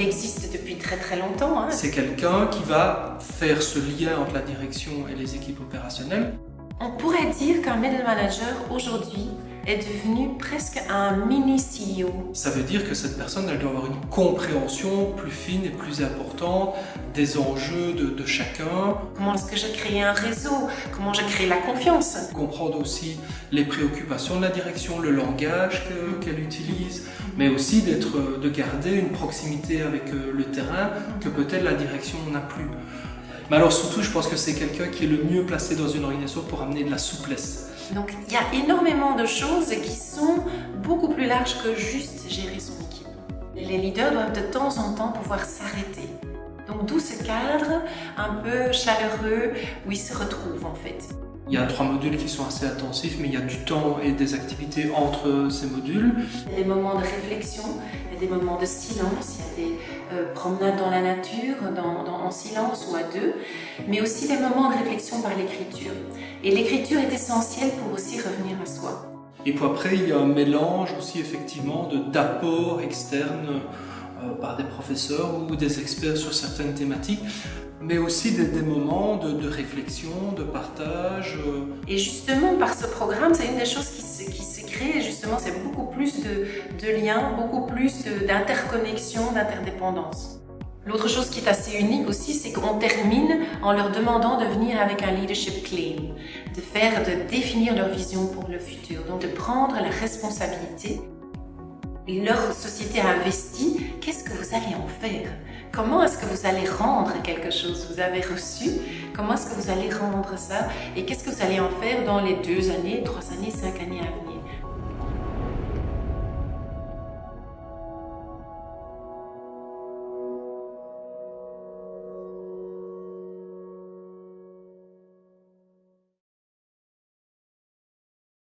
existe depuis très très longtemps. Hein. C'est quelqu'un qui va faire ce lien entre la direction et les équipes opérationnelles. On pourrait dire qu'un middle manager aujourd'hui est devenu presque un mini CEO. Ça veut dire que cette personne, elle doit avoir une compréhension plus fine et plus importante des enjeux de chacun. Comment est-ce que je crée un réseau? Comment je crée la confiance? Comprendre aussi les préoccupations de la direction, le langage qu'elle utilise, mais aussi de garder une proximité avec le terrain que peut-être la direction n'a plus. Mais alors surtout, je pense que c'est quelqu'un qui est le mieux placé dans une organisation pour amener de la souplesse. Donc il y a énormément de choses qui sont beaucoup plus larges que juste gérer son équipe. Les leaders doivent de temps en temps pouvoir s'arrêter. Donc d'où ce cadre un peu chaleureux où ils se retrouvent en fait. Il y a 3 modules qui sont assez intensifs, mais il y a du temps et des activités entre ces modules. Il y a des moments de réflexion, il y a des moments de silence, il y a des promenades dans la nature, en silence ou à deux, mais aussi des moments de réflexion par l'écriture. Et l'écriture est essentielle pour aussi revenir à soi. Et puis après, il y a un mélange aussi effectivement d'apports externes par des professeurs ou des experts sur certaines thématiques, mais aussi des moments de réflexion, de partage. Et justement, par ce programme, c'est une des choses qui s'est créée, justement, c'est beaucoup plus de liens, beaucoup plus d'interconnexion, d'interdépendance. L'autre chose qui est assez unique aussi, c'est qu'on termine en leur demandant de venir avec un leadership claim, de définir leur vision pour le futur, donc de prendre la responsabilité. Leur société a investi, qu'est-ce que vous allez en faire? Comment est-ce que vous allez rendre quelque chose? Vous avez reçu, comment est-ce que vous allez rendre ça? Et qu'est-ce que vous allez en faire dans les 2 années, 3 années, 5 années?